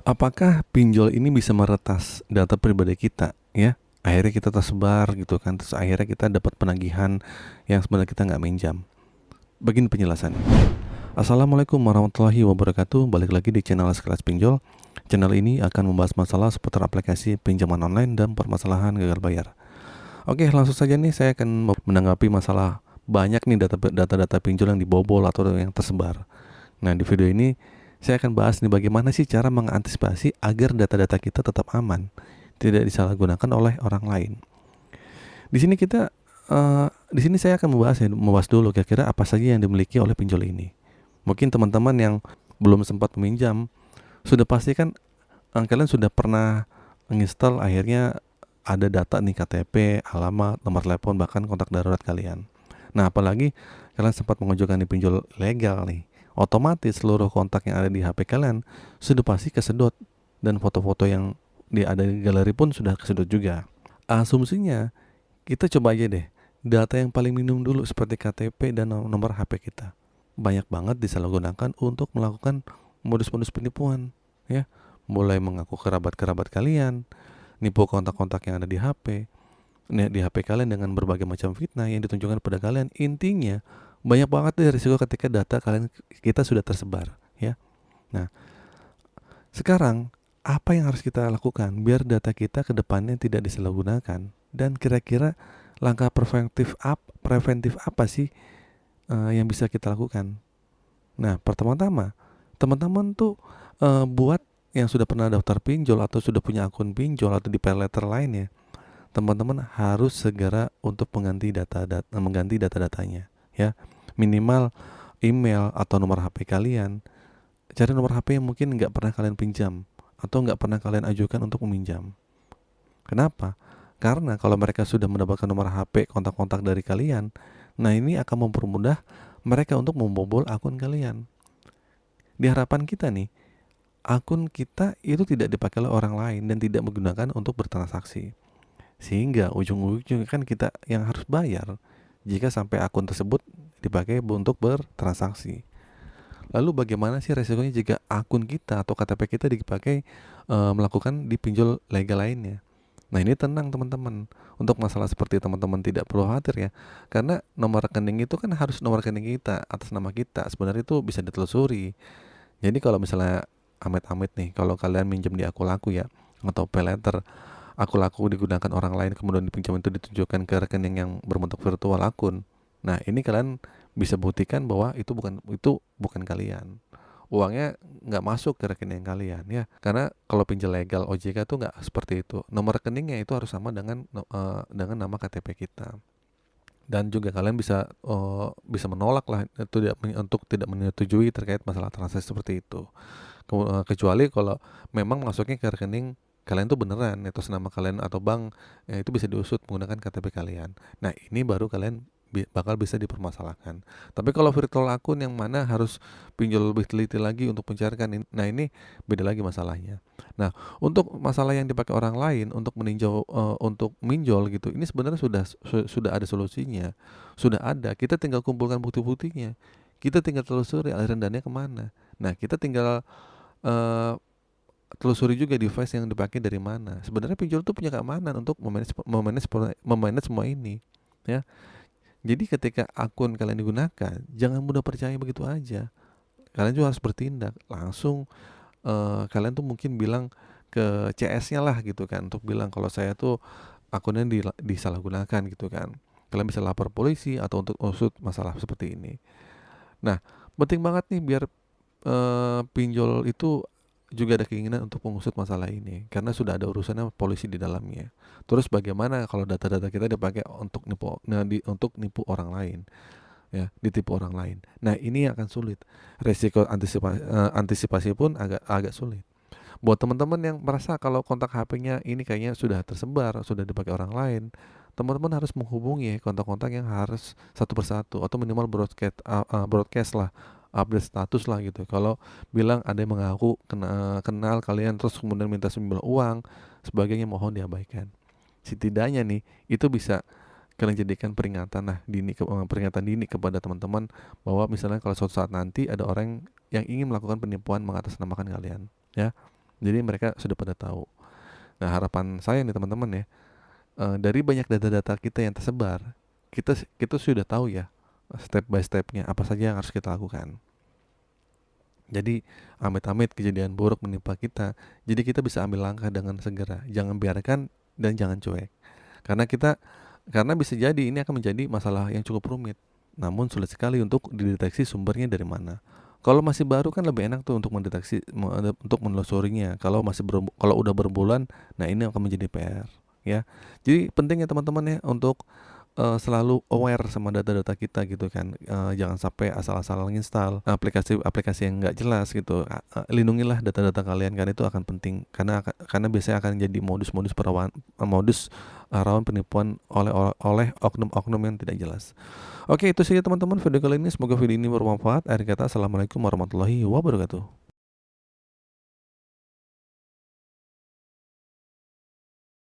Apakah pinjol ini bisa meretas data pribadi kita ya? Akhirnya kita tersebar gitu kan, terus akhirnya kita dapat penagihan yang sebenarnya kita nggak minjam. Begini penjelasannya. Assalamualaikum warahmatullahi wabarakatuh. Balik lagi di channel Sekelas Pinjol. Channel ini akan membahas masalah seputar aplikasi pinjaman online dan permasalahan gagal bayar. Oke, langsung saja nih saya akan menanggapi masalah banyak nih data-data pinjol yang dibobol atau yang tersebar. Nah, di video ini saya akan bahas nih bagaimana sih cara mengantisipasi agar data-data kita tetap aman, tidak disalahgunakan oleh orang lain. Di sini kita di sini saya akan membahas dulu kira-kira apa saja yang dimiliki oleh pinjol ini. Mungkin teman-teman yang belum sempat meminjam sudah pasti kan kalian sudah pernah menginstal akhirnya ada data nih KTP, alamat, nomor telepon, bahkan kontak darurat kalian. Nah, apalagi kalian sempat mengajukan di pinjol legal nih, otomatis seluruh kontak yang ada di HP kalian sudah pasti kesedot dan foto-foto yang ada di galeri pun sudah kesedot juga. Asumsinya kita coba aja deh data yang paling minimum dulu seperti KTP dan nomor HP kita. Banyak banget disalahgunakan untuk melakukan modus-modus penipuan, ya. Mulai mengaku kerabat-kerabat kalian, nipu kontak-kontak yang ada di HP, di HP kalian dengan berbagai macam fitnah yang ditunjukkan pada kalian. Intinya banyak banget deh risiko ketika data kita sudah tersebar, ya. Nah, sekarang apa yang harus kita lakukan biar data kita ke depannya tidak disalahgunakan, dan kira-kira langkah preventif apa sih yang bisa kita lakukan? Nah, pertama-tama teman-teman tuh buat yang sudah pernah daftar pinjol atau sudah punya akun pinjol atau di pay letter lainnya, teman-teman harus segera untuk mengganti data-datanya, ya. Minimal email atau nomor HP kalian. Cari nomor HP yang mungkin nggak pernah kalian pinjam atau nggak pernah kalian ajukan untuk meminjam. Kenapa? Karena kalau mereka sudah mendapatkan nomor HP kontak-kontak dari kalian, nah ini akan mempermudah mereka untuk membobol akun kalian. Di harapan kita nih, akun kita itu tidak dipakai oleh orang lain dan tidak menggunakan untuk bertransaksi. Sehingga ujung-ujungnya kan kita yang harus bayar jika sampai akun tersebut dipakai untuk bertransaksi. Lalu bagaimana sih resikonya jika akun kita atau KTP kita dipakai melakukan di pinjol legal lainnya? Nah, ini tenang teman-teman. Untuk masalah seperti teman-teman tidak perlu khawatir ya. Karena nomor rekening itu kan harus nomor rekening kita atas nama kita. Sebenarnya itu bisa ditelusuri. Jadi kalau misalnya amit-amit nih, kalau kalian minjem di akun laku ya atau pay letter, akun laku digunakan orang lain kemudian dipinjam itu ditujukan ke rekening yang berbentuk virtual akun. Nah, ini kalian bisa buktikan bahwa itu bukan kalian. Uangnya nggak masuk ke rekening kalian ya. Karena kalau pinjol legal OJK tuh nggak seperti itu. Nomor rekeningnya itu harus sama dengan nama KTP kita. Dan juga kalian bisa menolak lah untuk tidak menyetujui terkait masalah transaksi seperti itu. Kecuali kalau memang masuknya ke rekening kalian tuh beneran itu nama kalian atau bank, itu bisa diusut menggunakan KTP kalian. Nah, ini baru kalian bakal bisa dipermasalahkan. Tapi kalau virtual akun yang mana harus pinjol lebih teliti lagi untuk mencarikan ini, nah ini beda lagi masalahnya. Nah, untuk masalah yang dipakai orang lain untuk untuk minjol gitu, ini sebenarnya sudah ada solusinya. Sudah ada, kita tinggal kumpulkan bukti-buktinya. Kita tinggal telusuri aliran dananya kemana. Nah, kita tinggal eh, telusuri juga device yang dipakai dari mana. Sebenarnya pinjol tuh punya keamanan untuk memanage semua ini, ya. Jadi ketika akun kalian digunakan, jangan mudah percaya begitu aja. Kalian juga harus bertindak. Langsung kalian tuh mungkin bilang ke CS-nya lah gitu kan, untuk bilang kalau saya tuh akunnya disalahgunakan gitu kan. Kalian bisa lapor polisi atau untuk usut masalah seperti ini. Nah, penting banget nih biar pinjol itu juga ada keinginan untuk mengusut masalah ini karena sudah ada urusannya polisi di dalamnya. Terus bagaimana kalau data-data kita dipakai untuk nipu orang lain, ya, ditipu orang lain. Nah, ini akan sulit. Resiko antisipasi pun agak agak sulit. Buat teman-teman yang merasa kalau kontak HP-nya ini kayaknya sudah tersebar, sudah dipakai orang lain, teman-teman harus menghubungi kontak-kontak yang harus satu persatu atau minimal broadcast lah, update status lah gitu. Kalau bilang ada yang mengaku kenal kalian terus kemudian minta sejumlah uang, sebagainya mohon diabaikan. Setidaknya nih itu bisa kalian jadikan peringatan dini kepada teman-teman bahwa misalnya kalau suatu saat nanti ada orang yang ingin melakukan penipuan mengatasnamakan kalian, ya. Jadi mereka sudah pada tahu. Nah, harapan saya nih teman-teman ya, dari banyak data-data kita yang tersebar, kita sudah tahu ya step by stepnya apa saja yang harus kita lakukan. Jadi amit-amit kejadian buruk menimpa kita, jadi kita bisa ambil langkah dengan segera. Jangan biarkan dan jangan cuek. Karena bisa jadi ini akan menjadi masalah yang cukup rumit. Namun sulit sekali untuk dideteksi sumbernya dari mana. Kalau masih baru kan lebih enak tuh untuk untuk menelusurinya. Kalau udah berbulan, nah ini akan menjadi PR ya. Jadi penting ya teman-teman ya untuk selalu aware sama data-data kita gitu kan. Jangan sampai asal-asal install aplikasi-aplikasi yang nggak jelas gitu. Lindungilah data-data kalian kan, itu akan penting karena biasanya akan jadi modus rawan penipuan oleh oknum-oknum yang tidak jelas. Oke, itu saja teman-teman video kali ini. Semoga video ini bermanfaat. Akhir kata, assalamualaikum warahmatullahi wabarakatuh.